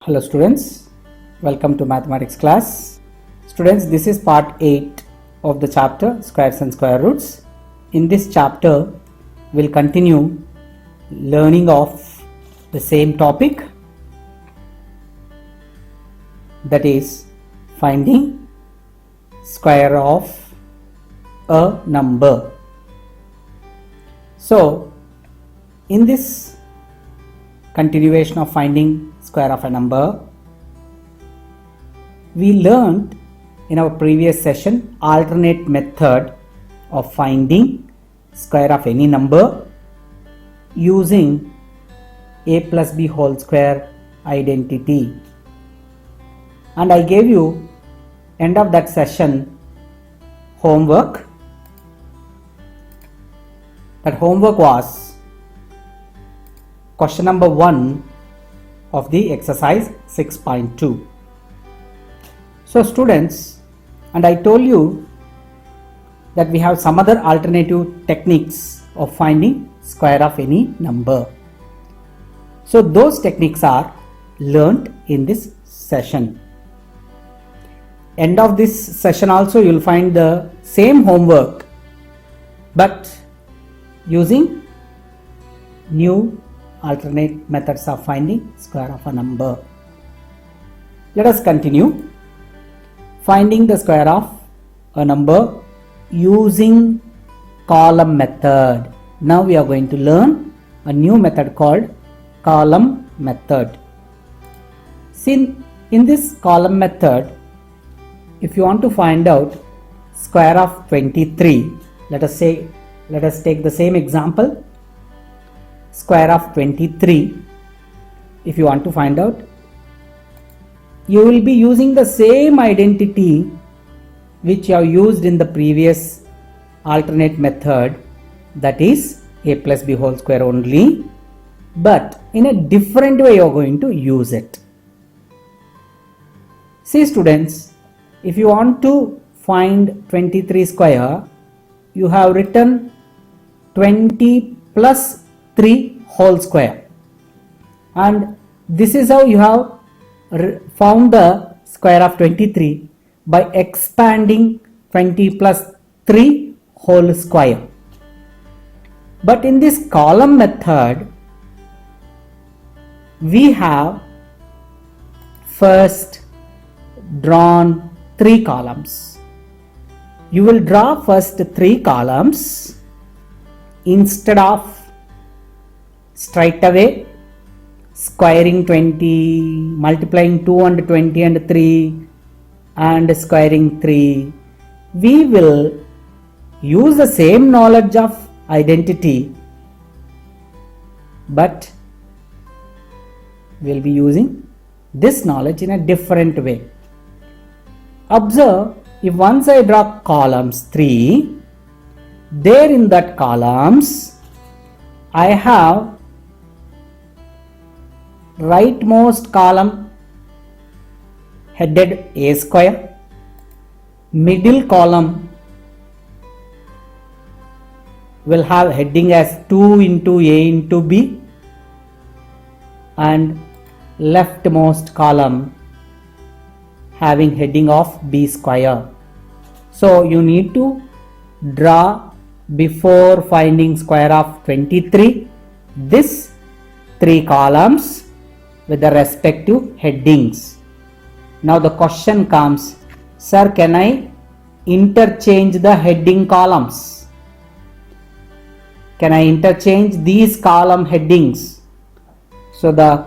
Hello students, welcome to mathematics class. Students, this is part 8 of the chapter squares and square roots. In this chapter, we'll continue learning of the same topic, that is finding square of a number. So in this continuation of finding square of a number, we learned in our previous session alternate method of finding square of any number using a plus b whole square identity, and I gave you end of that session homework. That homework was question number 1 of the exercise 6.2. So students, and I told you that we have some other alternative techniques of finding square of any number. So those techniques are learnt in this session. End of this session also you will find the same homework, but using new alternate methods of finding square of a number. Let us continue finding the square of a number using column method. Now we are going to learn a new method called column method. See, in this column method, if you want to find out square of 23, let us take the same example, square of 23. If you want to find out, you will be using the same identity which you have used in the previous alternate method, that is a plus b whole square only, but in a different way you are going to use it. See students, if you want to find 23 square, you have written 20 plus 3 whole square, and this is how you have found the square of 23 by expanding 20 plus 3 whole square. But in this column method, we have first drawn 3 columns. You will draw first 3 columns instead of straight away squaring 20, multiplying 2 and 20 and 3 and squaring 3. We will use the same knowledge of identity, but we will be using this knowledge in a different way. Observe, if once I draw columns 3, there in that columns I have rightmost column headed a square, middle column will have heading as 2 into a into b, and leftmost column having heading of b square. So you need to draw before finding square of 23 this 3 columns with the respective headings. Now the question comes, sir, can I interchange the heading columns? Can I interchange these column headings? So the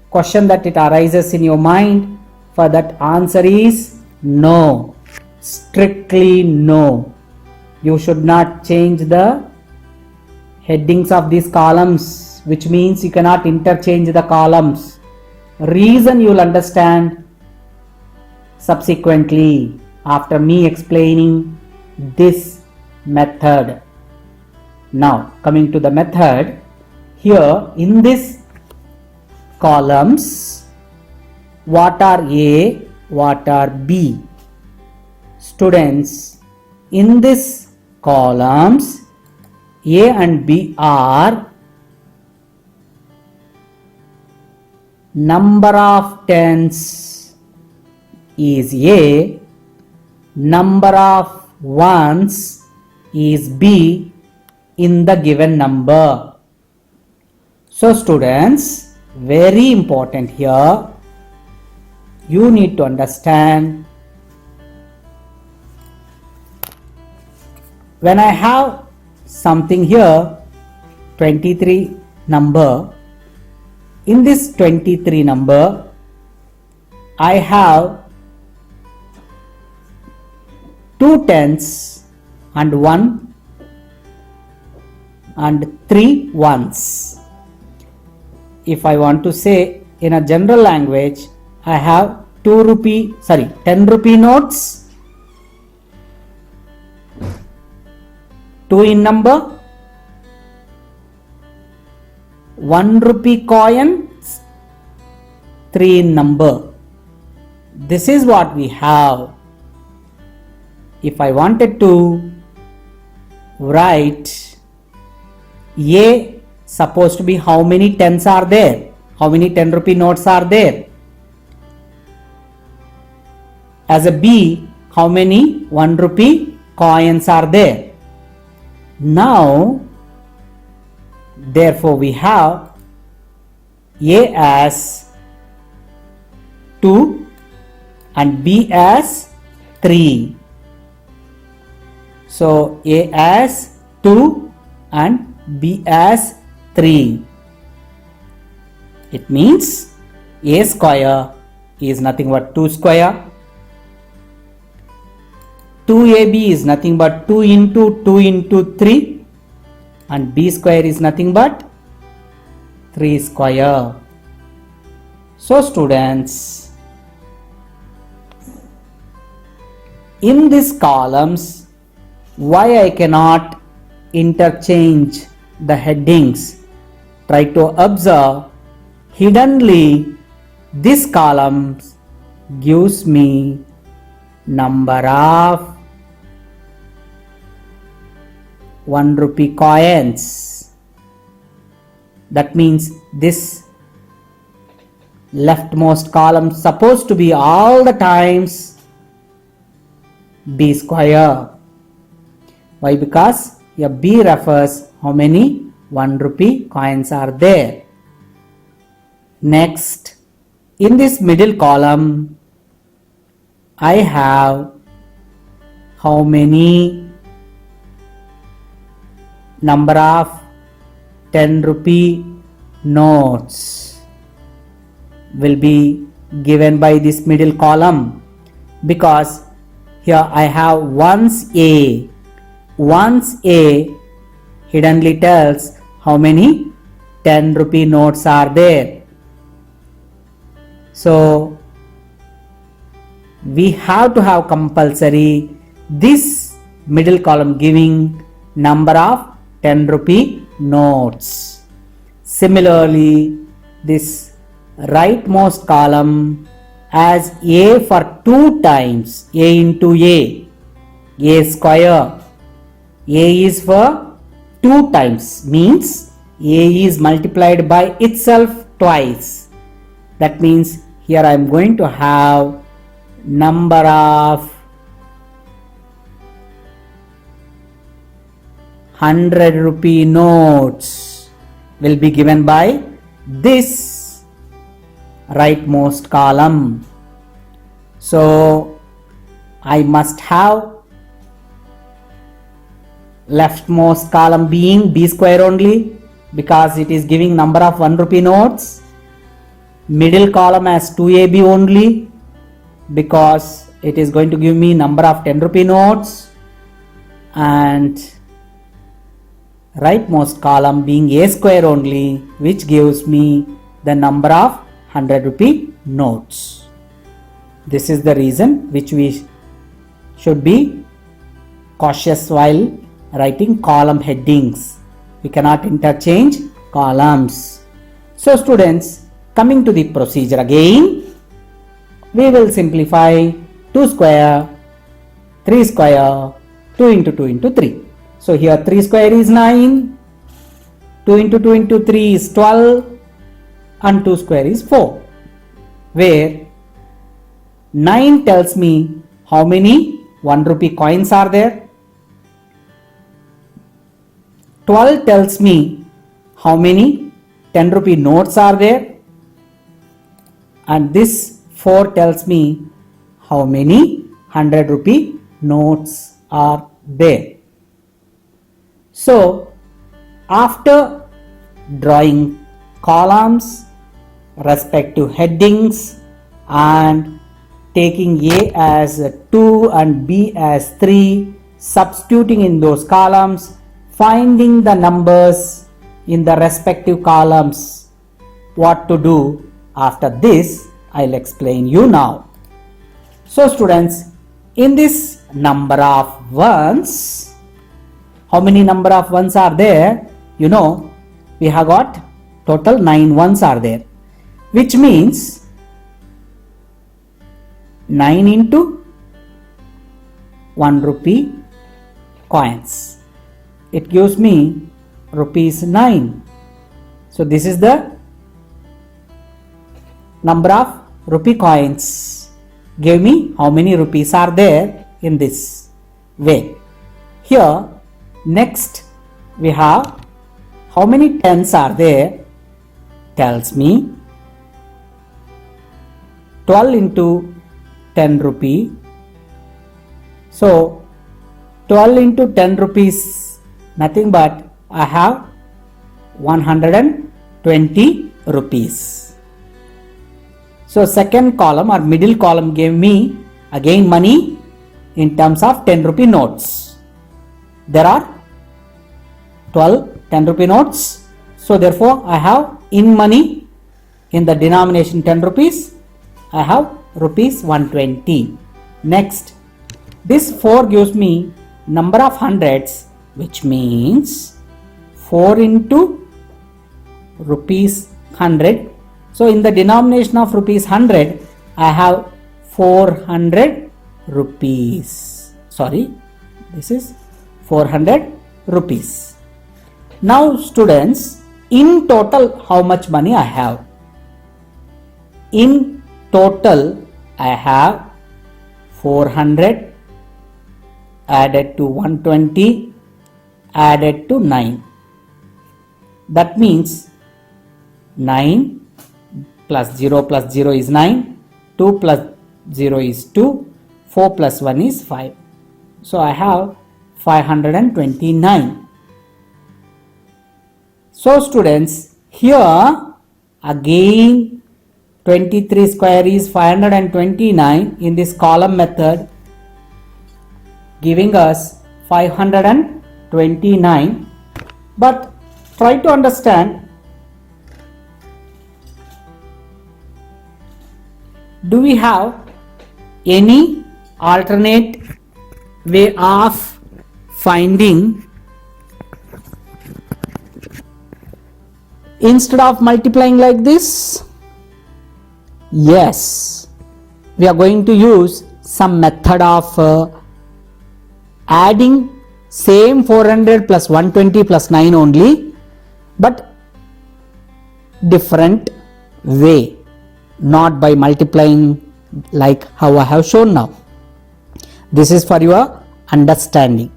question that it arises in your mind, for that answer is no. Strictly no. You should not change the headings of these columns, which means you cannot interchange the columns. Reason you will understand subsequently after me explaining this method. Now coming to the method, here in this columns, what are A, what are B? Students, in this columns A and B are number of tens is A, number of ones is B in the given number. So students, very important here, you need to understand, when I have something here, 23 number, in this 23 number, I have 2 tens and 1 and 3 ones. If I want to say in a general language, I have 10 rupee notes, 2 in number, 1 rupee coins, 3 in number. This is what we have. If I wanted to write A, supposed to be how many tens are there, how many 10 rupee notes are there. As a B, how many 1 rupee coins are there. Now, therefore we have A as 2 and B as 3. So A as 2 and B as 3. It means A square is nothing but 2 square. 2AB is nothing but 2 into 3, and B square is nothing but 3 square. So students, in these columns, why I cannot interchange the headings? Try to observe, hiddenly this column gives me number of 1 rupee coins. That means this leftmost column supposed to be all the times B square. Why? Because a B refers how many 1 rupee coins are there. Next, in this middle column, I have how many number of 10 rupee notes will be given by this middle column, because here I have ones A. Ones A hiddenly tells how many 10 rupee notes are there. So we have to have compulsory this middle column giving number of 10 rupee notes. Similarly, this rightmost column as A for 2 times, A into A square. A is for 2 times, means A is multiplied by itself twice. That means here I am going to have number of 100 rupee notes will be given by this rightmost column. So I must have leftmost column being B square only, because it is giving number of 1 rupee notes. Middle column as 2AB only, because it is going to give me number of 10 rupee notes, and rightmost column being A square only, which gives me the number of 100 rupee notes. This is the reason which we should be cautious while writing column headings. We cannot interchange columns. So students, coming to the procedure again, we will simplify 2 square, 3 square, 2 into 2 into 3. So here 3 square is 9, 2 into 2 into 3 is 12, and 2 square is 4. where 9 tells me how many 1 rupee coins are there. 12 tells me how many 10 rupee notes are there. And this 4 tells me how many 100 rupee notes are there. So after drawing columns, respective headings, and taking A as 2 and B as 3, substituting in those columns, finding the numbers in the respective columns, what to do after this I'll explain you now. So students, in this number of ones, how many number of ones are there? You know, we have got total 9 ones are there, which means 9 into 1 rupee coins. It gives me rupees 9. So this is the number of rupee coins. Give me how many rupees are there in this way. Here next we have how many tens are there. Tells me 12 into 10 rupee. So 12 into 10 rupees, nothing but I have 120 rupees. So second column or middle column gave me again money in terms of 10 rupee notes. There are 12 10 rupee notes. So therefore I have in money in the denomination 10 rupees, I have rupees 120. Next, this 4 gives me number of hundreds, which means 4 into rupees 100. So in the denomination of rupees 100, I have 400 rupees. Sorry, this is 400 rupees. Now students, in total how much money I have? In total I have 400 added to 120 added to 9. That means 9 plus 0 is 9, 2 plus 0 is 2, 4 plus 1 is 5. So I have 529. So students, here again 23 square is 529 in this column method, giving us 529. But try to understand, do we have any alternate way of finding instead of multiplying like this? Yes, we are going to use some method of adding same 400 plus 120 plus 9 only, but different way, not by multiplying like how I have shown now. This is for your understanding.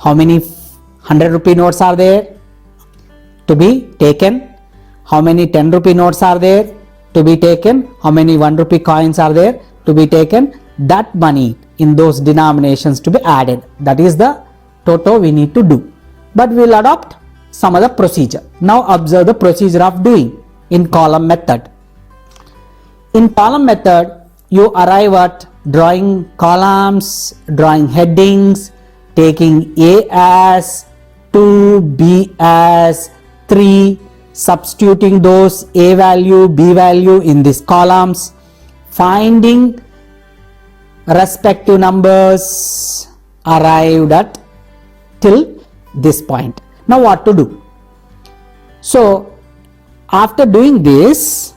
How many 100 rupee notes are there to be taken? How many 10 rupee notes are there to be taken? How many 1 rupee coins are there to be taken? That money in those denominations to be added. That is the total we need to do. But we will adopt some other procedure. Now observe the procedure of doing in column method. In column method, you arrive at drawing columns, drawing headings, taking A as 2, B as 3, substituting those A value, B value in these columns, finding respective numbers arrived at till this point. Now what to do? So after doing this,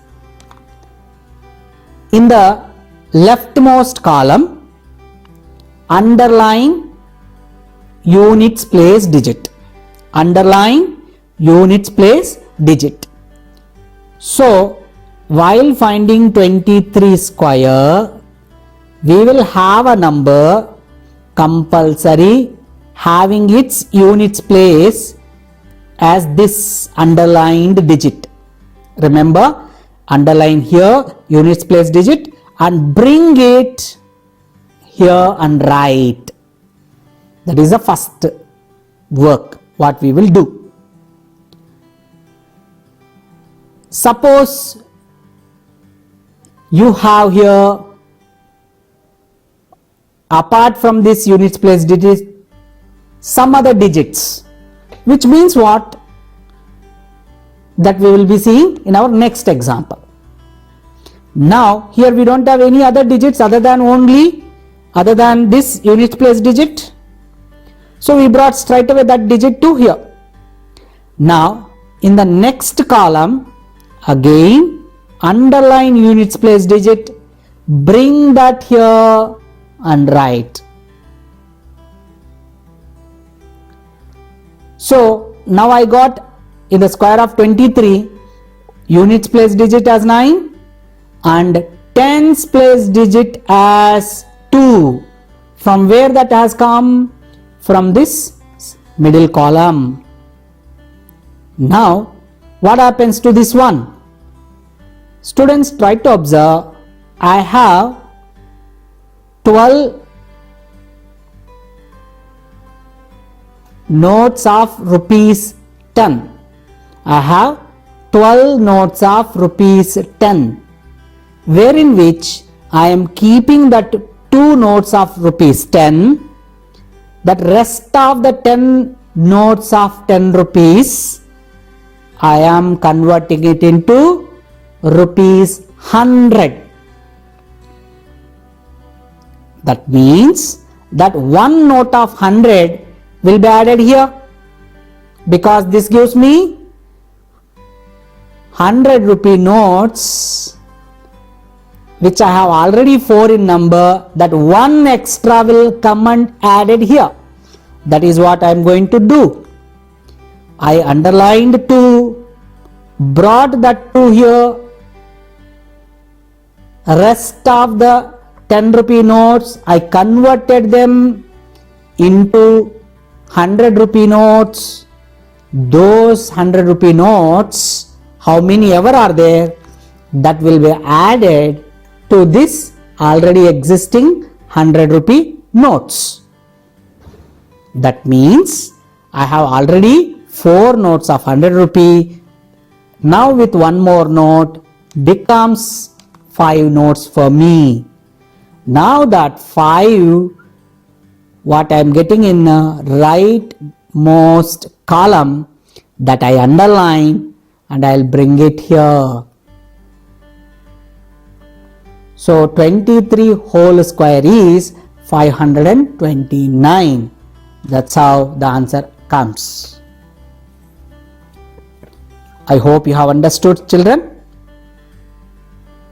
in the leftmost column, underline units place digit. Underline units place digit. So while finding 23 square, we will have a number compulsory having its units place as this underlined digit. Remember, underline here units place digit and bring it here and write. That is the first work what we will do. Suppose you have here, apart from this units place digit, some other digits, which means what? That we will be seeing in our next example. Now here we don't have any other digits other than this units place digit. So we brought straight away that digit to here. Now in the next column, again underline units place digit, bring that here and write. So now I got in the square of 23 units place digit as 9 and tens place digit as 2. From where that has come? From this middle column. Now what happens to this one? Students, try to observe. I have 12 notes of rupees 10. I have 12 notes of rupees 10, wherein which I am keeping that 2 notes of rupees 10. That rest of the 10 notes of 10 rupees, I am converting it into rupees 100. That means that 1 note of 100 will be added here, because this gives me 100 rupee notes, which I have already 4 in number. That 1 extra will come and added here. That is what I am going to do. I underlined 2, brought that 2 here. Rest of the 10 rupee notes, I converted them into 100 rupee notes. Those 100 rupee notes, how many ever are there, that will be added to this already existing 100 rupee notes. That means I have already 4 notes of 100 rupee. Now with one more note becomes 5 notes for me. Now that 5, what I am getting in rightmost column, that I underline and I will bring it here. So 23 whole square is 529. That's how the answer comes. I hope you have understood, children.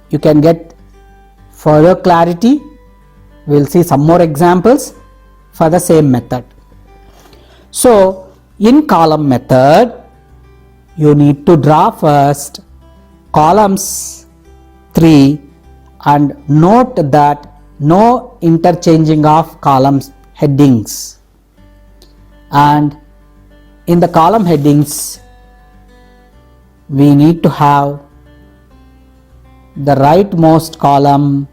You can get further clarity. We will see some more examples for the same method. So in column method, you need to draw first columns 3 and note that no interchanging of columns headings. And in the column headings, we need to have the rightmost column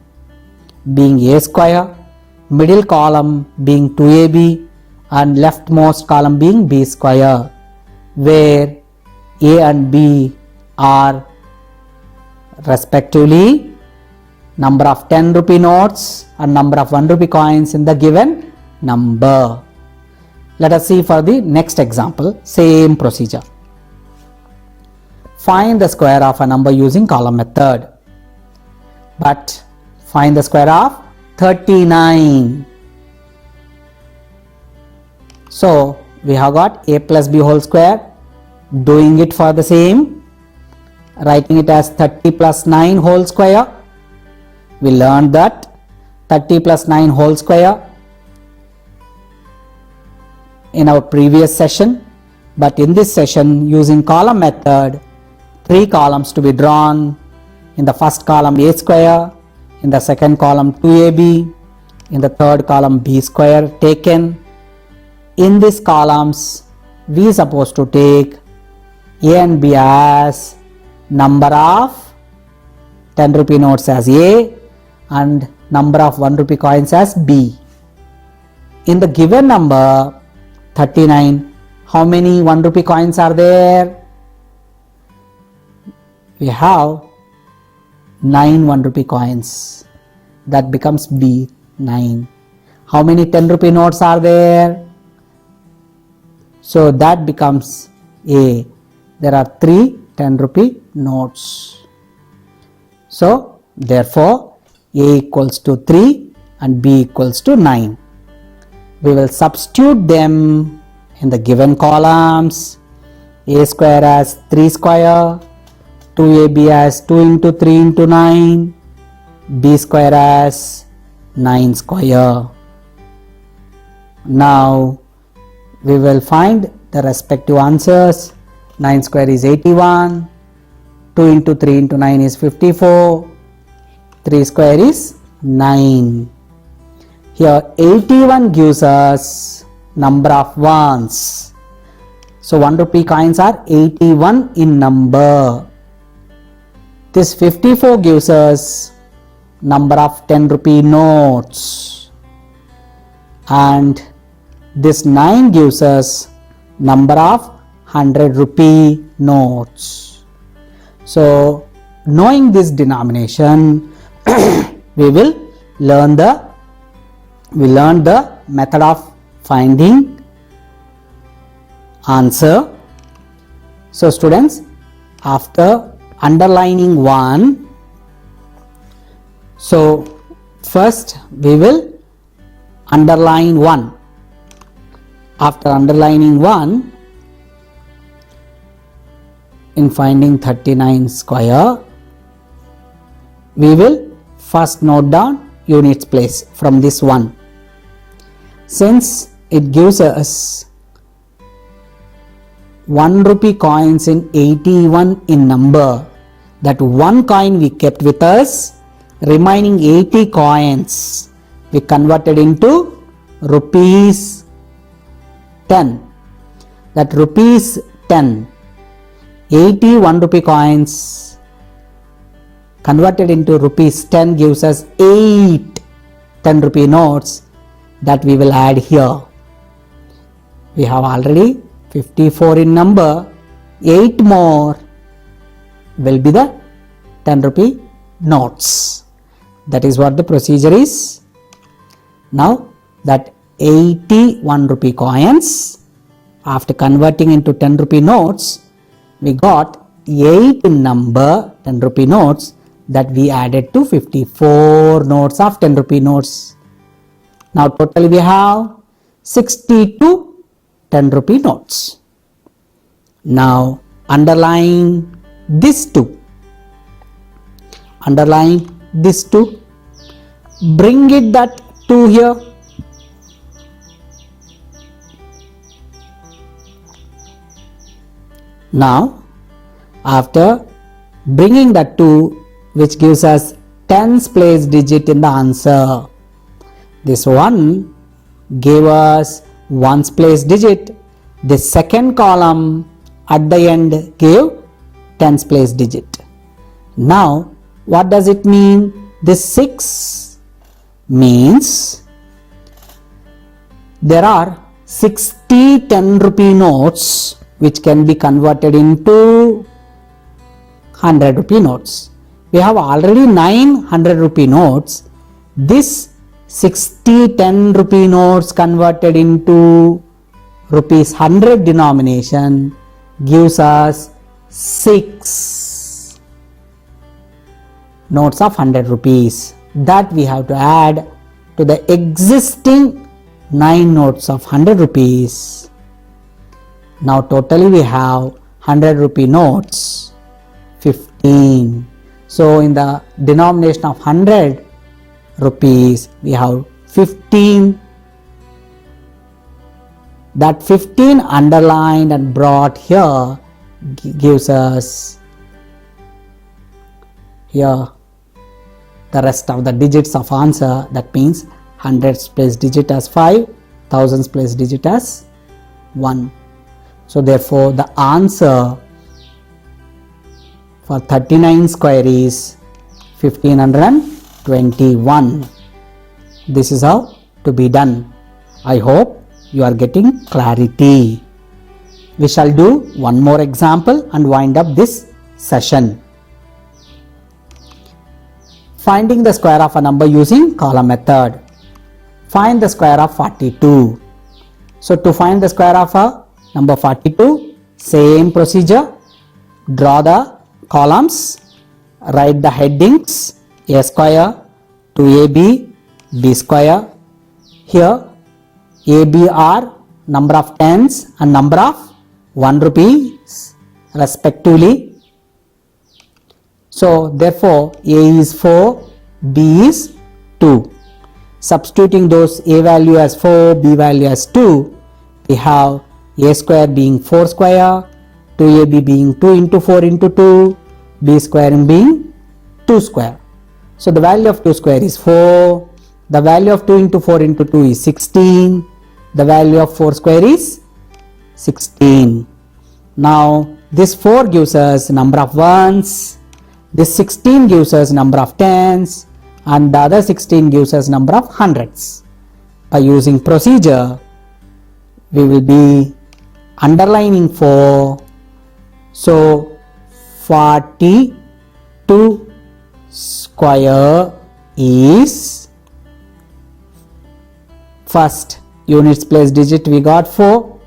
being A square, middle column being 2AB, and leftmost column being B square, where A and B are respectively number of 10 rupee notes and number of 1 rupee coins in the given number. Let us see for the next example, same procedure. Find the square of a number using column method. But find the square of 39. So we have got A plus B whole square. Doing it for the same, writing it as 30 plus 9 whole square. We learned that 30 plus 9 whole square in our previous session, but in this session, using column method, 3 columns to be drawn. In the first column a square, in the second column 2ab, in the third column b square taken. In these columns we are supposed to take a and b as number of 10 rupee notes as a and number of 1 rupee coins as b. In the given number 39, how many 1 rupee coins are there? We have 9 1 rupee coins. That becomes B, 9. How many 10 rupee notes are there? So that becomes A. There are 3 10 rupee notes. So therefore A equals to 3 and B equals to 9. We will substitute them in the given columns. A square as 3 square, 2ab as 2 into 3 into 9, b square as 9 square. Now we will find the respective answers. 9 square is 81, 2 into 3 into 9 is 54, 3 square is 9. Here 81 gives us number of ones. So 1 rupee coins are 81 in number. This 54 gives us number of 10 rupee notes. And this 9 gives us number of 100 rupee notes. So knowing this denomination, we learn the method of finding answer. So students, after underlining 1, so first we will underline 1. After underlining 1, in finding 39 square, we will first note down units place from this 1. Since it gives us 1 rupee coins in 81 in number, that 1 coin we kept with us, remaining 80 coins we converted into rupees 10. That rupees 10, 80 1 rupee coins converted into rupees 10 gives us 8 10 rupee notes that we will add here. We have already 54 in number, 8 more will be the 10 rupee notes. That is what the procedure is. Now that 81 rupee coins, after converting into 10 rupee notes, we got 8 in number 10 rupee notes that we added to 54 notes of 10 rupee notes. Now totally we have 62 10 rupee notes. Now underline this 2. Underline this 2. Bring it that 2 here. Now after bringing that 2, which gives us 10th place digit in the answer, this 1 gave us 1's place digit. The second column at the end gave 10th place digit. Now what does it mean? This 6 means there are 60 10 rupee notes which can be converted into 100 rupee notes. We have already 900 rupee notes. This 60 10 rupee notes converted into rupees 100 denomination gives us 6 notes of 100 rupees that we have to add to the existing 9 notes of 100 rupees. Now totally we have 100 rupee notes 15. So in the denomination of 100 rupees we have 15. That 15 underlined and brought here gives us here the rest of the digits of answer. That means hundreds place digit as 5, thousands place digit as 1. So therefore the answer for 39 square is 1521. This is how to be done. I hope you are getting clarity. We shall do one more example and wind up this session. Finding the square of a number using column method. Find the square of 42. So to find the square of a number 42, same procedure. Draw the columns, write the headings a square, 2ab, b square. Here ab are number of tens and number of 1 rupees respectively. So therefore a is 4, b is 2. Substituting those a value as 4, b value as 2, we have a square being 4 square, 2ab being 2 into 4 into 2, b square being 2 square. So the value of 2 square is 4, the value of 2 into 4 into 2 is 16, the value of 4 square is 16. Now this 4 gives us number of ones, this 16 gives us number of tens, and the other 16 gives us number of hundreds. By using procedure, we will be underlining 4. So 42 square is, first units place digit we got 4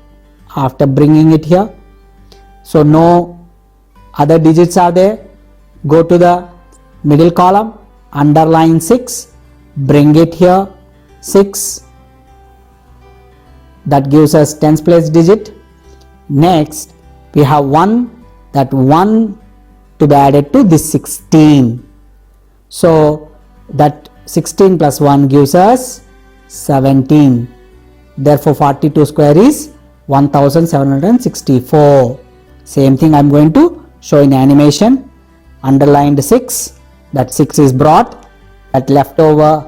after bringing it here. So no other digits are there. Go to the middle column, underline 6, bring it here 6, that gives us tens place digit. Next we have 1, that 1 to be added to this 16. So that 16 plus 1 gives us 17. Therefore 42 square is 1764. Same thing I am going to show in animation. Underlined 6, that 6 is brought, that leftover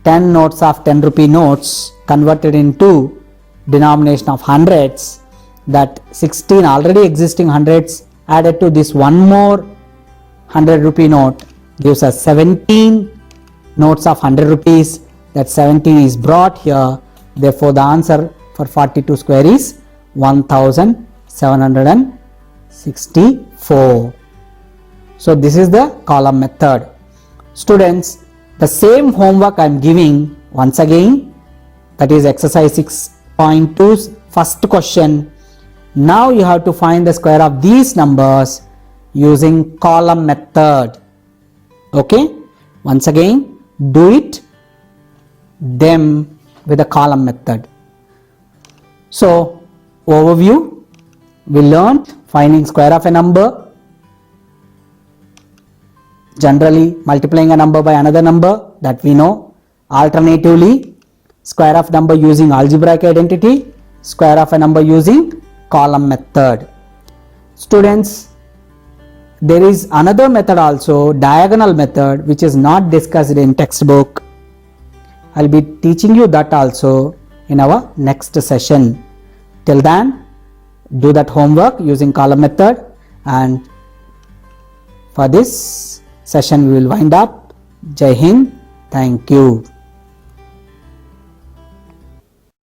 10 notes of 10 rupee notes converted into denomination of hundreds, that 16 already existing hundreds added to this one more 100 rupee note gives us 17 notes of 100 rupees, that 17 is brought here. Therefore the answer for 42 square is 1764. So this is the column method. Students, the same homework I am giving once again, that is exercise 6.2's first question. Now you have to find the square of these numbers using column method. Okay, once again do it them with the column method. So overview, we learnt finding square of a number, generally multiplying a number by another number, that we know. Alternatively, square of number using algebraic identity, square of a number using column method. Students, there is another method also, diagonal method, which is not discussed in textbook. I will be teaching you that also in our next session. Till then, do that homework using column method, and for this session we will wind up. Jai Hind. Thank you.